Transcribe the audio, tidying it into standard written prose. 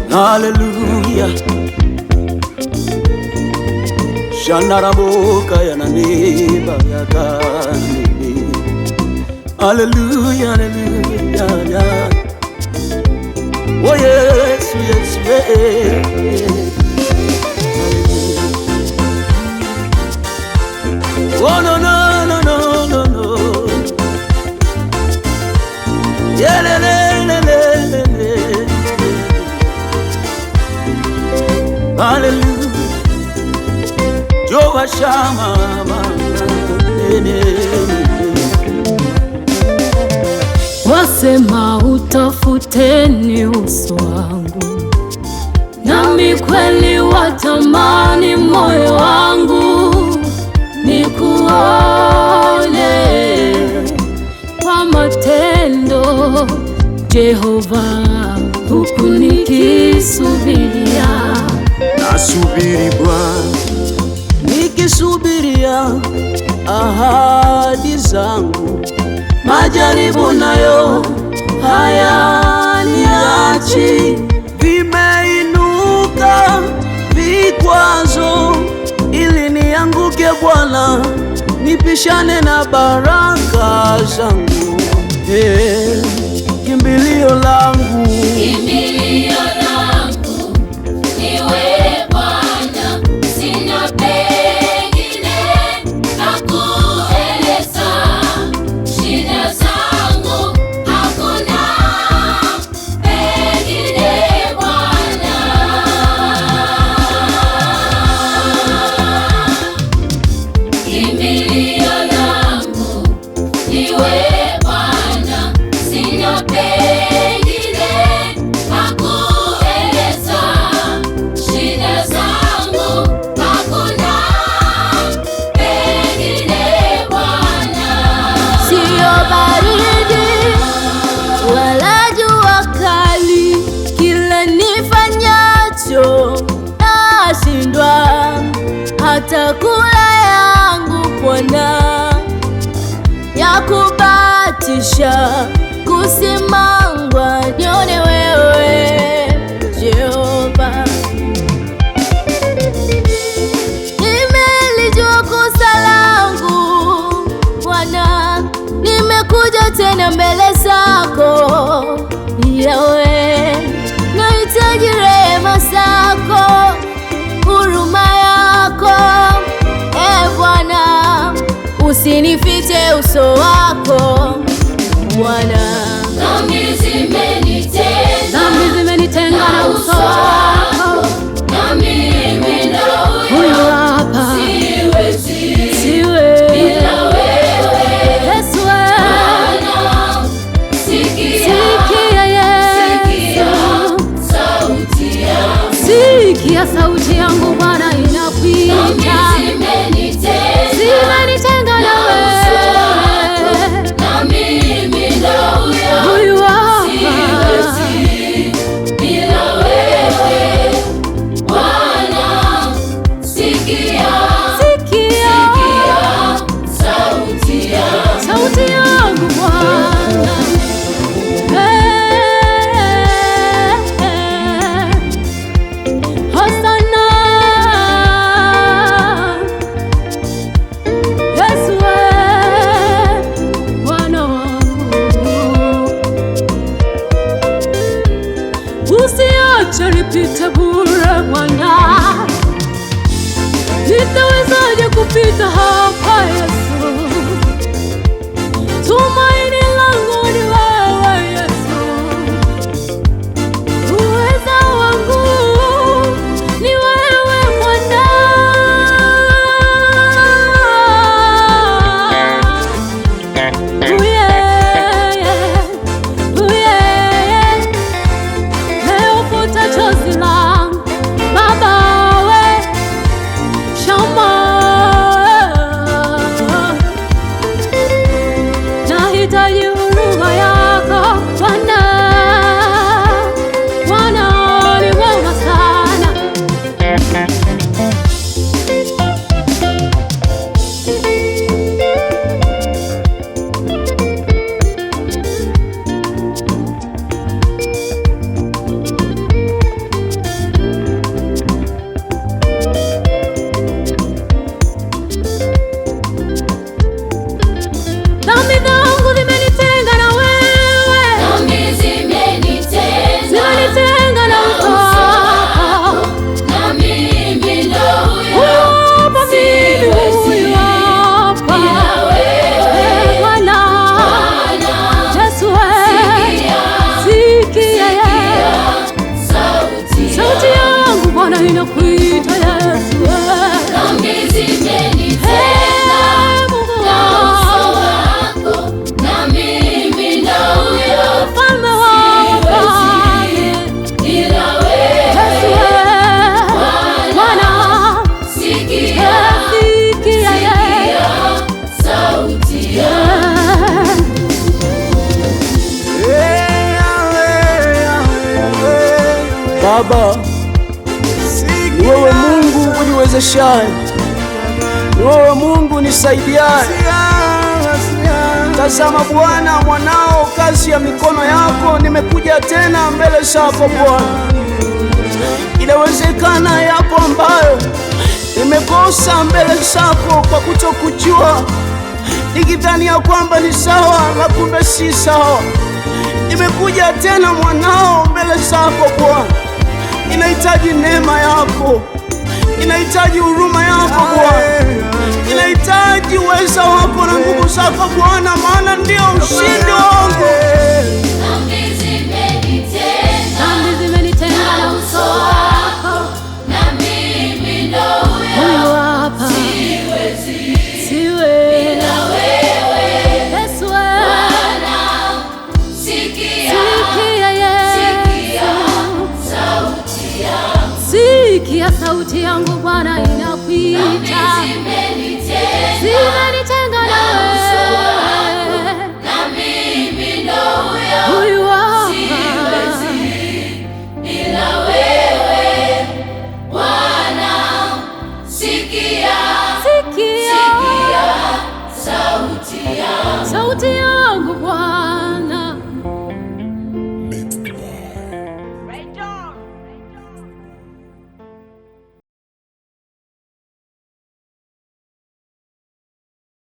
Hallelujah. Shanaraboka yananiba yakani. Hallelujah, hallelujah. Oh yes, yes, yes. Oh no, no, no, no, no, no. Yeah, le, le, le, le, le. Hallelujah. Jehovah Shammah. Wasema utafuteni uso wangu, nami kweli watamani moyo wangu nikuone kwa matendo, Jehova, huku nikisubiria. Nasubiri Bwana, nikisubiria ahadi zangu. Majaribu nayo hayaniachi, vimeinuka vikwazo ili nianguke. Bwana, nipishane na baraka zangu. Kimbilio langu, kimbilio langu niwe Bwana, sina pengine pa kueleza shida zangu, hakuna pengine Bwana. Kimbilio langu niwe Bwana, sina pengine pa kueleza shida zangu, hakuna pengine Bwana. Sio baridi wala jua kali, kila nifanyacho nashindwa, hata kula yangu Bwana ya kubatisha kusimangwa, nione wewe Jehova. Nimelijua kosa langu Bwana, nimekuja tena mbele zako Yahweh, nahitaji rehema zako, huruma yako Bwana, usinifiche uso wako Bwana. Dhambi zimenitenga na uso wako, na mimi na huyu hapa siwezi bila wewe. Yesu, Bwana, sikia Yesu, sikia sauti yangu Bwana, inakuita. Zimenitenga na wewe, na mimi na huyu hapa bila wewe. Bwana, sikia sauti yangu Bwana. Hosana Baba, ni wewe Mungu uniwezeshaye, ni wewe Mungu nisaidiaye. Tazama Bwana, mwanao, kazi ya mikono yako, nimekuja tena mbele zako Bwana. Inawezekana yapo ambayo nimekosa mbele zako kwa kutokujua, nikidhani ya kwamba ni sawa na kumbe si sawa. Nimekuja tena mwanao mbele zako Bwana. Inahitaji neema yako, inahitaji huruma yako Bwana, inahitaji uweza wako na nguvu zako Bwana, maana ndio ushindi wangu. Dhambi zimenitenga na uso wako, na mimi ndo huyo hapa. Siwezi bila wewe. Yesu Bwana, sikia sauti yangu Bwana, inakuita. Zimenitenga na wewe.